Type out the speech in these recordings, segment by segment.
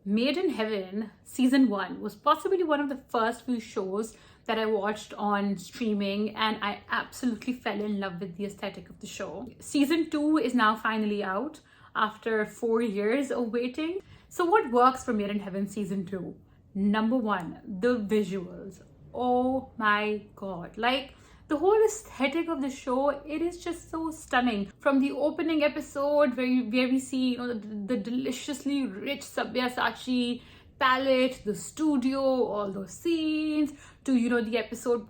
Made in Heaven season 1 was possibly one of the first few shows that I watched on streaming, and I absolutely fell in love with the aesthetic of the show. Season 2 is now finally out after 4 years of waiting. So what works for Made in Heaven season 2? Number 1, the visuals. Oh my god, like the whole aesthetic of the show, it is just so stunning. From the opening episode where we see, you know, the deliciously rich Sabyasachi palette, the studio, all those scenes, to, you know, the episode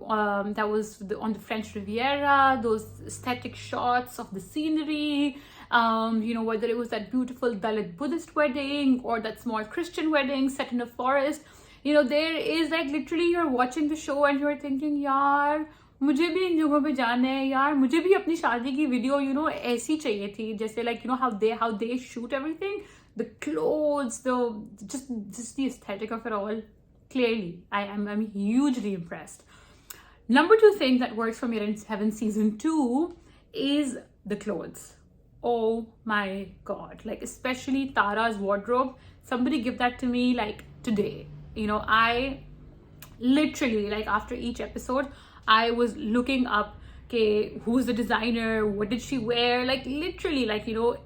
that was on the French Riviera, those aesthetic shots of the scenery, you know, whether it was that beautiful Dalit Buddhist wedding or that small Christian wedding set in a forest. You know, there is like literally you're watching the show and you're thinking, yaar, मुझे भी इन जगहों पे जाना है यार, मुझे भी अपनी शादी की वीडियो, you know, ऐसी चाहिए थी, जैसे like, you know, how they shoot everything, the clothes, just the aesthetic of it all. Clearly, I'm hugely impressed. Number 2 thing that works for Made in Heaven season 2 is the clothes. Oh my god, like especially Tara's wardrobe. Somebody give that to me like today. You know, I literally, like, after each episode, I was looking up, okay, who's the designer, what did she wear, like literally, like, you know,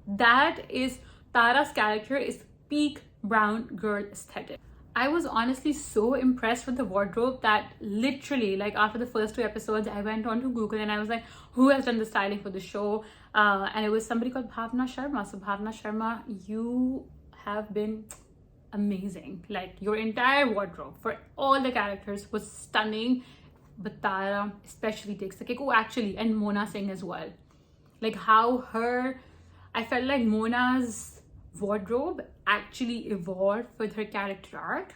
that is Tara's character is peak brown girl aesthetic. I was honestly so impressed with the wardrobe that literally, like, after the first 2 episodes, I went on to Google and I was like, who has done the styling for the show? And it was somebody called Bhavna Sharma. So Bhavna Sharma, you have been amazing. Like, your entire wardrobe for all the characters was stunning. But Tara especially takes the cake. Oh, actually, and Mona Singh as well. Like how I felt like Mona's wardrobe actually evolved with her character arc,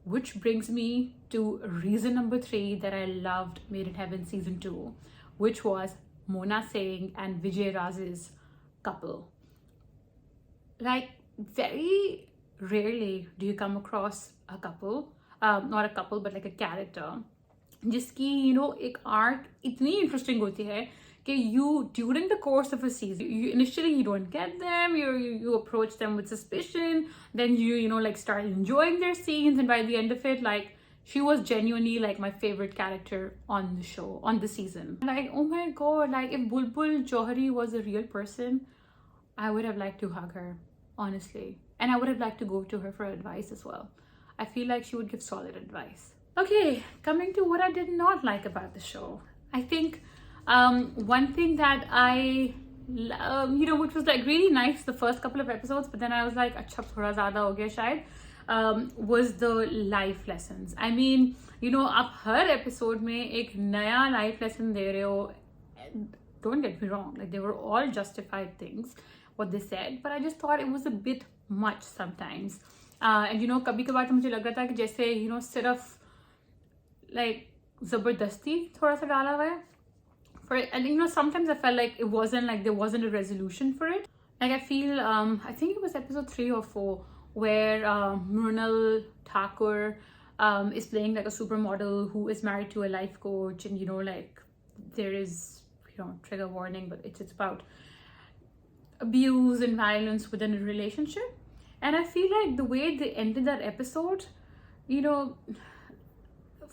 which brings me to reason number 3 that I loved Made in Heaven season 2, which was Mona Singh and Vijay Raz's couple. Like, very rarely do you come across a couple, not a couple, but like a character जिसकी, you know, एक arc इतनी interesting होती है कि you, during the course of a season, initially you don't get them, you approach them with suspicion, then you know, like, start enjoying their scenes, and by the end of it, like, she was genuinely like my favorite character on the show, on the season. Like, oh my god, like if Bulbul Johari was a real person, I would have liked to hug her, honestly, and I would have liked to go to her for advice as well. I feel like she would give solid advice. Okay, coming to what I did not like about the show. I think one thing that I, you know, which was like really nice the first couple of episodes, but then I was like, अच्छा थोड़ा ज़्यादा हो गया शायद, was the life lessons. I mean, you know, आप हर episode में एक नया life lesson दे रहे हो. Don't get me wrong, like they were all justified things, what they said, but I just thought it was a bit much sometimes. And you know, कभी कभार तो मुझे लग रहा था कि जैसे, you know, सिर्फ like जबरदस्ती थोड़ा सा डाला हुआ है for it. And you know, sometimes I felt like it wasn't, like there wasn't a resolution for it. Like I feel I think it was episode 3 or 4 where Mrunal Thakur is playing like a supermodel who is married to a life coach, and you know, like there is, you know, trigger warning, but it's about abuse and violence within a relationship. And I feel like the way they ended that episode, you know,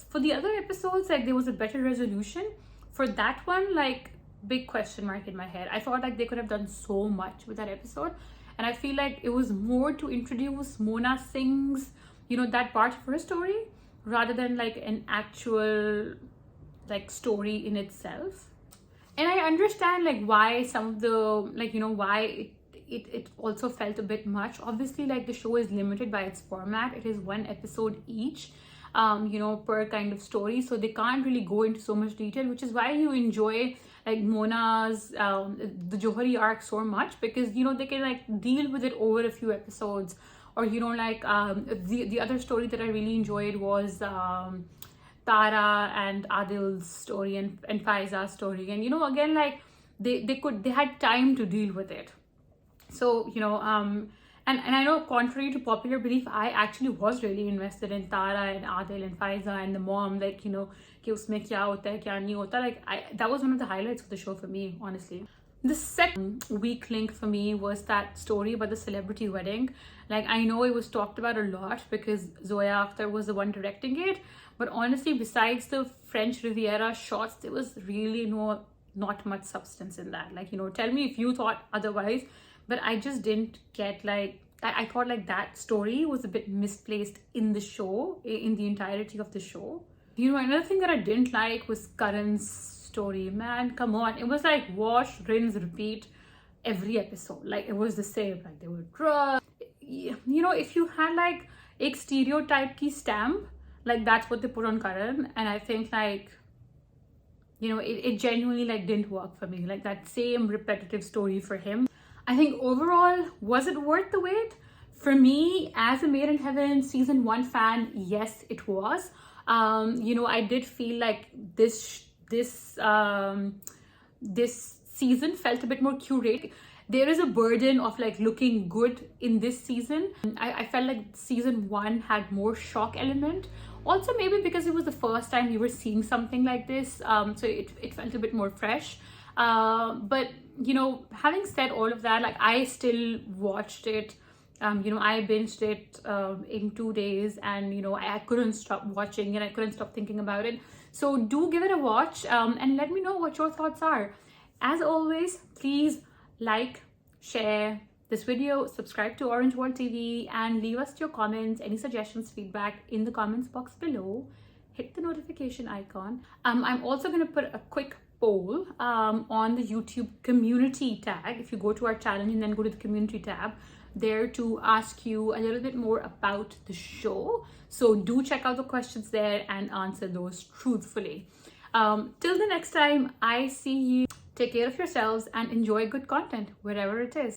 for the other episodes, like there was a better resolution. For that one, like, big question mark in my head. I thought like they could have done so much with that episode, and I feel like it was more to introduce Mona Singh's, you know, that part of her story, rather than like an actual like story in itself. And I understand like why some of the, like, you know, why it also felt a bit much. Obviously, like the show is limited by its format. It is 1 episode each, you know, per kind of story, so they can't really go into so much detail, which is why you enjoy like Mona's the Johari arc so much, because you know they can like deal with it over a few episodes. Or you know, like the other story that I really enjoyed was Tara and Adil's story and Faiza's story, and you know, again, like they had time to deal with it. So you know, and I know, contrary to popular belief, I actually was really invested in Tara and Adil and Faiza and the mom, like, you know, कि उसमें क्या होता है क्या नहीं होता. Like that was one of the highlights of the show for me, honestly. The second weak link for me was that story about the celebrity wedding. Like, I know it was talked about a lot because Zoya Akhtar was the one directing it, but honestly, besides the French Riviera shots, there was really not much substance in that. Like, tell me if you thought otherwise, but I just didn't get, like, I thought like that story was a bit misplaced in the show, in the entirety of the show. Another thing that I didn't like was Karan's story. Man, come on. It was like wash, rinse, repeat every episode. Like, it was the same. Like, they were drugs. If you had like a stereotype ki stamp, like that's what they put on Karan. And I think like, it genuinely like didn't work for me. Like that same repetitive story for him. I think overall, was it worth the wait? For me, as a Made in Heaven season 1 fan, yes, it was. I did feel like this season felt a bit more curated. There is a burden of like looking good in this season. I felt like season 1 had more shock element. Also, maybe because it was the first time we were seeing something like this, so it felt a bit more fresh. But having said all of that, like I still watched it. I binged it in 2 days, and I couldn't stop watching and I couldn't stop thinking about it. So do give it a watch, and let me know what your thoughts are. As always, please like, share this video, subscribe to Orange World TV, and leave us your comments, any suggestions, feedback in the comments box below. Hit the notification icon. I'm also going to put a quick poll on the YouTube community tag. If you go to our channel and then go to the community tab, there to ask you a little bit more about the show. So do check out the questions there and answer those truthfully. Till the next time I see you, take care of yourselves and enjoy good content wherever it is.